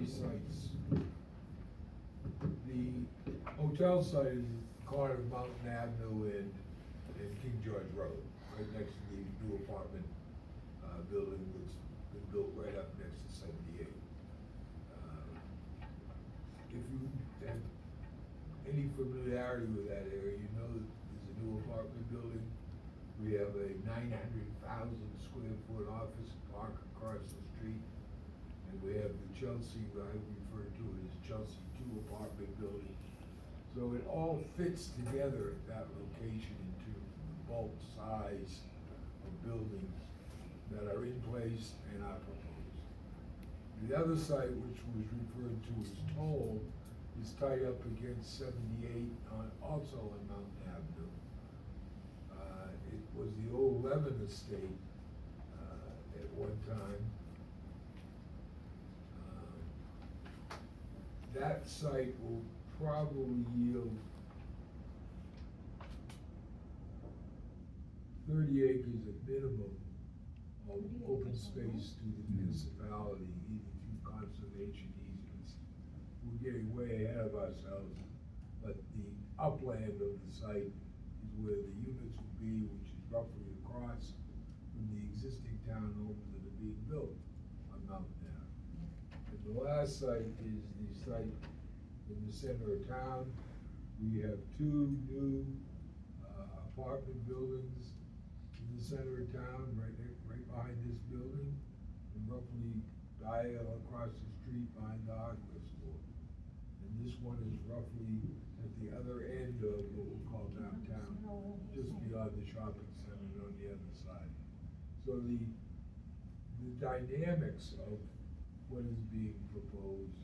sites. The hotel site is corner of Mountain Avenue and King George Road, right next to the new apartment, building that's been built right up next to 78. If you have any familiarity with that area, you know that there's a new apartment building. We have a 900,000 square foot office park across the street. And we have the Chelsea, I refer to it as Chelsea 2 apartment building. So it all fits together at that location into the bulk size of buildings that are in place and are proposed. The other site, which was referred to as Toll, is tied up against 78 also on Mountain Avenue. It was the old Levin estate at one time. That site will probably yield 30 acres at minimum of open space to the municipality, either through conservation easements. We're getting way ahead of ourselves, but the upland of the site is where the units will be, which is roughly across from the existing townhomes that are being built on Mountain Ave. And the last site is the site in the center of town. We have 2 new apartment buildings in the center of town, right behind this building, and roughly diagonal across the street behind the hardware store. And this one is roughly at the other end of what we'll call downtown, just beyond the shopping center and on the other side. So the dynamics of what is being proposed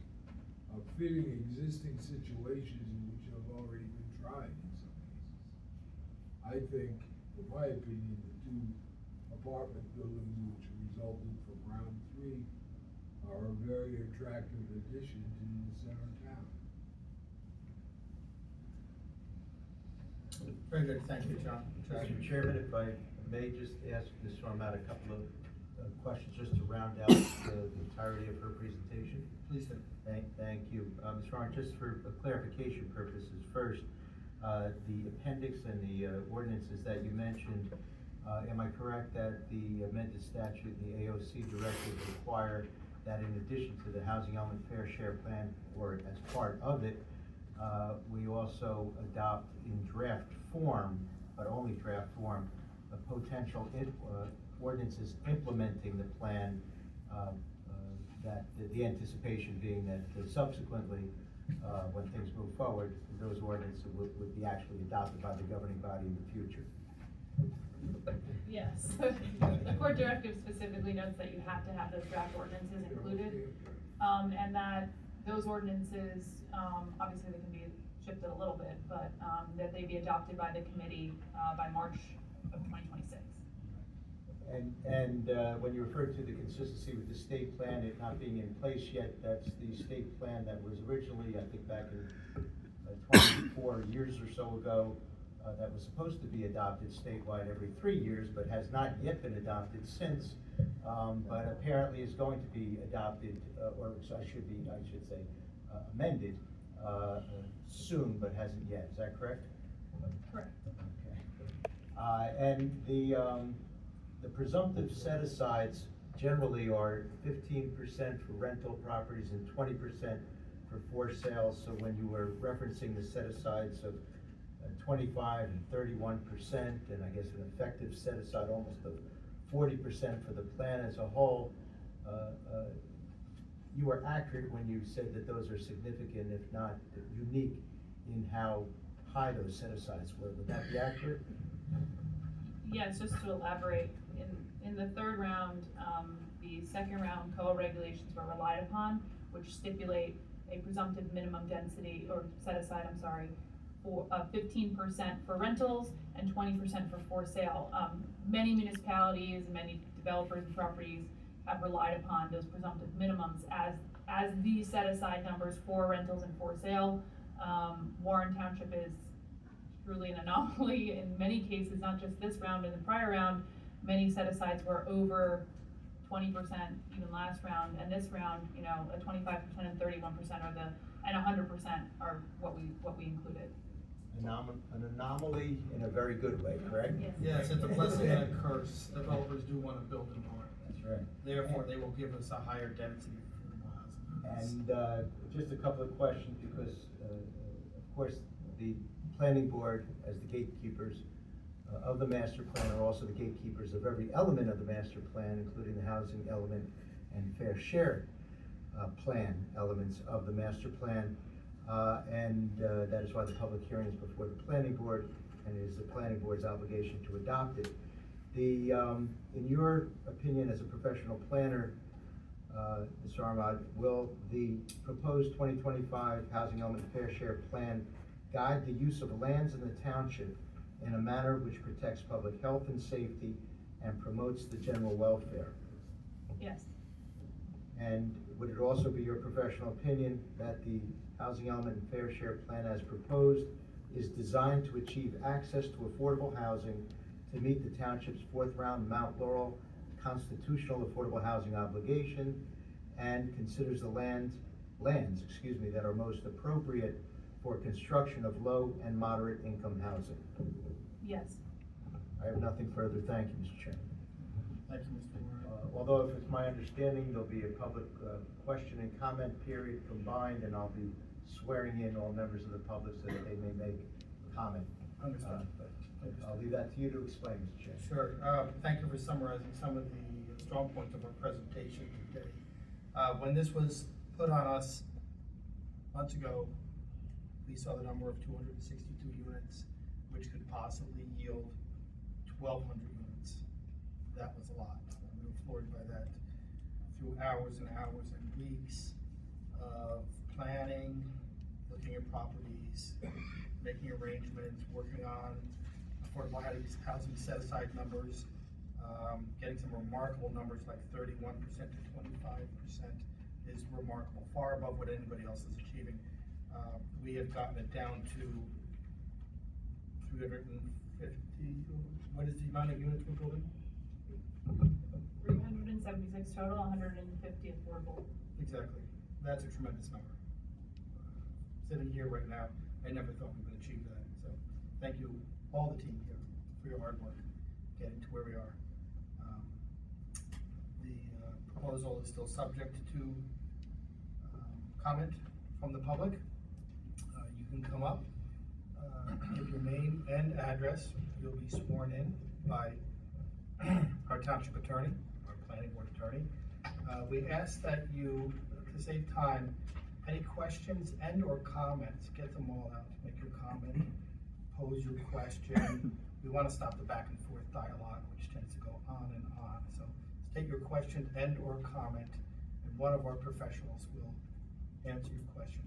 are fitting existing situations in which have already been tried in some cases. I think, in my opinion, the 2 apartment buildings which resulted from round 3 are a very attractive addition to the center of town. Very good, thank you, John. Mr. Chairman, if I may just ask Ms. Armat a couple of questions just to round out the entirety of her presentation. Please do. Thank you. Ms. Armat, just for clarification purposes, first, the appendix and the ordinances that you mentioned, am I correct that the amended statute, the AOC directive require that in addition to the Housing Element Fair Share Plan, or as part of it, we also adopt in draft form, but only draft form, a potential ordinances implementing the plan, that the anticipation being that subsequently, when things move forward, those ordinances would be actually adopted by the governing body in the future. Yes, the court directive specifically notes that you have to have those draft ordinances included, and that those ordinances, obviously they can be shifted a little bit, but that they be adopted by the committee by March of 2026. And when you refer to the consistency with the state plan, it not being in place yet, that's the state plan that was originally, I think back in 24 years or so ago, that was supposed to be adopted statewide every 3 years, but has not yet been adopted since, but apparently is going to be adopted, or I should say, amended soon, but hasn't yet. Is that correct? Correct. Okay. And the presumptive set-asides generally are 15% for rental properties and 20% for for sales. So when you were referencing the set-asides of 25 and 31%, and I guess an effective set-aside almost of 40% for the plan as a whole, you were accurate when you said that those are significant, if not unique, in how high those set-asides were. Would that be accurate? Yes, just to elaborate, in the 3rd round, the 2nd round COA regulations were relied upon, which stipulate a presumptive minimum density, or set aside, I'm sorry, for 15% for rentals and 20% for sale. Many municipalities, many developers and properties have relied upon those presumptive minimums as the set aside numbers for rentals and for sale. Warren Township is truly an anomaly in many cases, not just this round and the prior round. Many set asides were over 20% even last round, and this round, you know, a 25% and 31% and 100% are what we included. An anomaly in a very good way, correct? Yes. Yes, it's a blessing and a curse. Developers do want to build in North. That's right. Therefore, they will give us a higher density of housing. And just a couple of questions, because of course, the planning board, as the gatekeepers of the master plan, are also the gatekeepers of every element of the master plan, including the housing element and fair share plan elements of the master plan. And that is why the public hearing is before the planning board, and it is the planning board's obligation to adopt it. In your opinion as a professional planner, Mr. Armad, will the proposed 2025 Housing Element Fair Share Plan guide the use of lands in the township in a manner which protects public health and safety and promotes the general welfare? Yes. And would it also be your professional opinion that the Housing Element and Fair Share Plan as proposed is designed to achieve access to affordable housing to meet the township's fourth round Mount Laurel constitutional affordable housing obligation, and considers the lands that are most appropriate for construction of low and moderate income housing? Yes. I have nothing further. Thank you, Mr. Chairman. Thank you, Mr. Warren. Although if it's my understanding, there'll be a public question and comment period combined, and I'll be swearing in all members of the public so that they may make a comment. Understood. But I'll leave that to you to explain, Mr. Chairman. Sure. Thank you for summarizing some of the strong points of our presentation today. When this was put on us months ago, we saw the number of 262 units, which could possibly yield 1,200 units. That was a lot. We were floored by that. Through hours and hours and weeks of planning, looking at properties, making arrangements, working on affordable housing set-aside numbers, getting some remarkable numbers like 31% to 25% is remarkable, far above what anybody else is achieving. We have gotten it down to 350, what is the amount of units we're building? 376 total, 150 affordable. Exactly. That's a tremendous number. Sitting here right now, I never thought we would achieve that. So thank you, all the team here, for your hard work getting to where we are. The proposal is still subject to comment from the public. You can come up, give your name and address. You'll be sworn in by our township attorney, our planning board attorney. We ask that you, to save time, any questions and or comments, get them all out. Make your comment, pose your question. We want to stop the back and forth dialogue, which tends to go on and on. So state your question and or comment, and one of our professionals will answer your questions.